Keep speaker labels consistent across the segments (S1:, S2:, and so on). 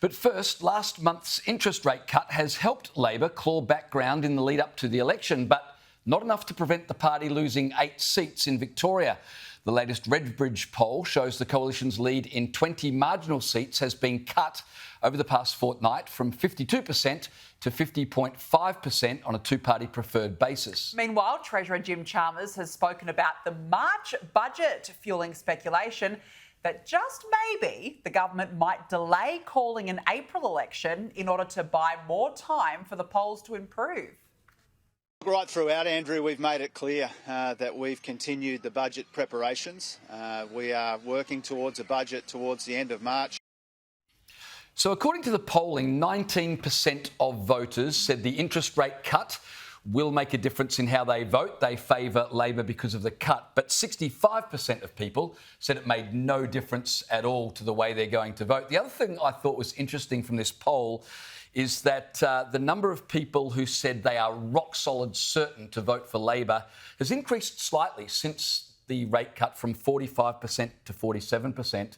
S1: But first, last month's interest rate cut has helped Labor claw back ground in the lead up to the election, but not enough to prevent the party losing 8 seats in Victoria. The latest Redbridge poll shows the coalition's lead in 20 marginal seats has been cut over the past fortnight from 52% to 50.5% on a two-party preferred basis.
S2: Meanwhile, Treasurer Jim Chalmers has spoken about the March budget fueling speculation that just maybe the government might delay calling an April election in order to buy more time for the polls to improve.
S3: Right throughout, Andrew, we've made it clear that we've continued the budget preparations. We are working towards a budget towards the end of March.
S1: So according to the polling, 19% of voters said the interest rate cut will make a difference in how they vote. They favour Labor because of the cut. But 65% of people said it made no difference at all to the way they're going to vote. The other thing I thought was interesting from this poll is that the number of people who said they are rock solid certain to vote for Labor has increased slightly since the rate cut from 45% to 47%.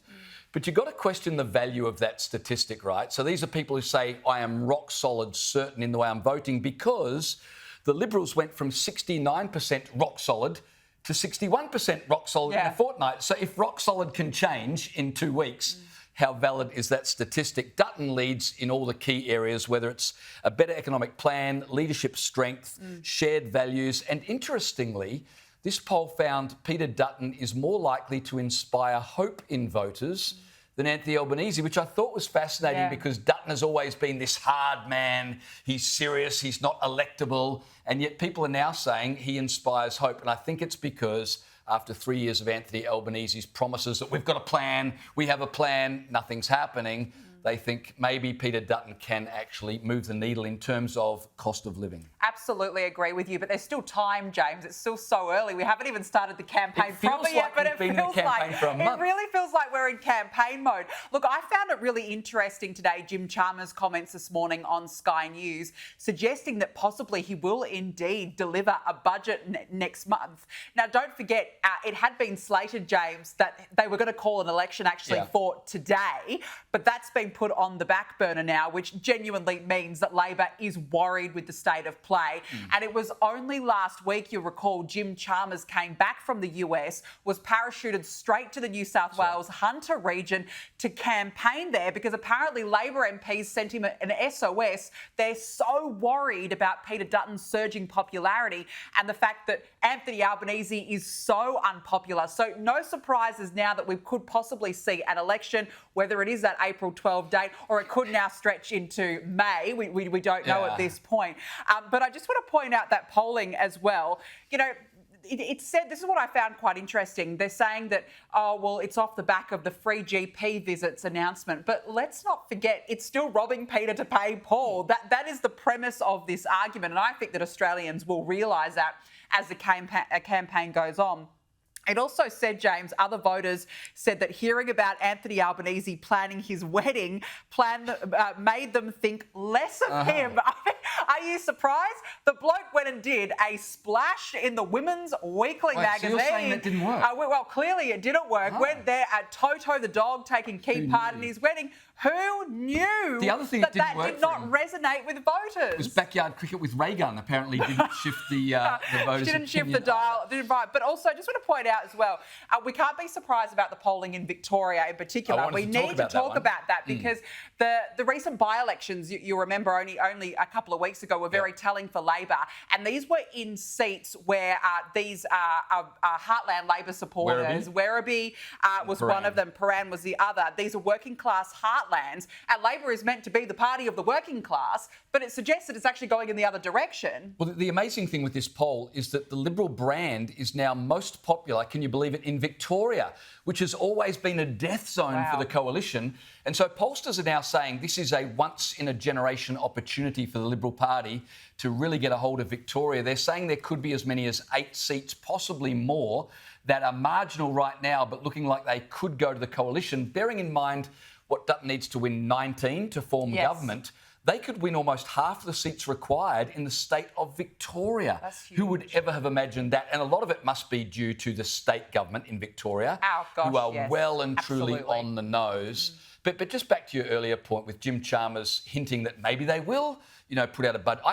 S1: But you've got to question the value of that statistic, right? So these are people who say, I am rock solid certain in the way I'm voting, because the Liberals went from 69% rock solid to 61% rock solid in a fortnight. So if rock solid can change in 2 weeks, how valid is that statistic? Dutton leads in all the key areas, whether it's a better economic plan, leadership strength, shared values. And interestingly, this poll found Peter Dutton is more likely to inspire hope in voters than Anthony Albanese, which I thought was fascinating because Dutton has always been this hard man. He's serious, he's not electable, and yet people are now saying he inspires hope. And I think it's because after 3 years of Anthony Albanese's promises that we've got a plan, we have a plan, nothing's happening, they think maybe Peter Dutton can actually move the needle in terms of cost of living.
S2: Absolutely agree with you, but there's still time, James. It's still so early. We haven't even started the campaign properly yet, but it feels like we're in campaign mode. Look, I found it really interesting today, Jim Chalmers' comments this morning on Sky News, suggesting that possibly he will indeed deliver a budget next month. Now, don't forget, it had been slated, James, that they were going to call an election actually for today, but that's been put on the back burner now, which genuinely means that Labor is worried with the state of play. And it was only last week, you'll recall, Jim Chalmers came back from the US, was parachuted straight to the New South Wales Hunter region to campaign there because apparently Labor MPs sent him an SOS. They're so worried about Peter Dutton's surging popularity and the fact that Anthony Albanese is so unpopular. So no surprises now that we could possibly see an election, whether it is that April 12 date or it could now stretch into May. We don't know at this point. But I just want to point out that polling as well. You know, it said, this is what I found quite interesting. They're saying that, oh, well, it's off the back of the free GP visits announcement. But let's not forget, it's still robbing Peter to pay Paul. That is the premise of this argument. And I think that Australians will realise that as the campaign goes on. It also said, James, other voters said that hearing about Anthony Albanese planning his wedding made them think less of him. Are you surprised? The bloke went and did a splash in the Women's Weekly magazine.
S1: So you're saying that didn't work?
S2: Well, clearly it didn't work. Went there at Toto the dog taking key part in his wedding. Who knew
S1: the other thing
S2: that
S1: did
S2: not resonate with voters?
S1: It was backyard cricket with ray gun. Apparently didn't shift the voters'
S2: Didn't shift the dial. Didn't right. But also, I just want to point out as well, we can't be surprised about the polling in Victoria in particular. We need to talk about that because the recent by-elections, you'll remember only a couple of weeks ago, were very telling for Labor. And these were in seats where these are Heartland Labor supporters. Werribee was one of them. Paran was the other. These are working class heartlands. And Labor is meant to be the party of the working class, but it suggests that it's actually going in the other direction.
S1: Well, the amazing thing with this poll is that the Liberal brand is now most popular, can you believe it, in Victoria, which has always been a death zone for the coalition. And so pollsters are now saying this is a once-in-a-generation opportunity for the Liberal Party to really get a hold of Victoria. They're saying there could be as many as 8 seats, possibly more, that are marginal right now, but looking like they could go to the coalition, bearing in mind what Dutton needs to win 19 to form government. They could win almost half the seats required in the state of Victoria.
S2: That's huge.
S1: Who would ever have imagined that? And a lot of it must be due to the state government in Victoria, who are well and truly on the nose. But just back to your earlier point with Jim Chalmers hinting that maybe they will, put out a budget.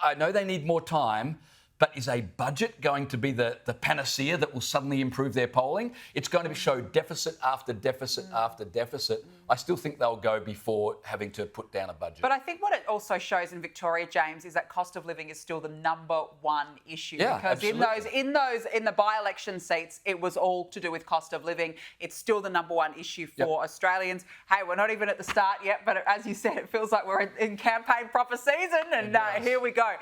S1: I know they need more time, but is a budget going to be the panacea that will suddenly improve their polling? It's going to show deficit after deficit after deficit. I still think they'll go before having to put down a budget.
S2: But I think what it also shows in Victoria, James, is that cost of living is still the number one issue.
S1: Yeah,
S2: because
S1: absolutely.
S2: in the by-election seats, it was all to do with cost of living. It's still the number one issue for Australians. Hey, we're not even at the start yet, but as you said, it feels like we're in campaign proper season, and here we go.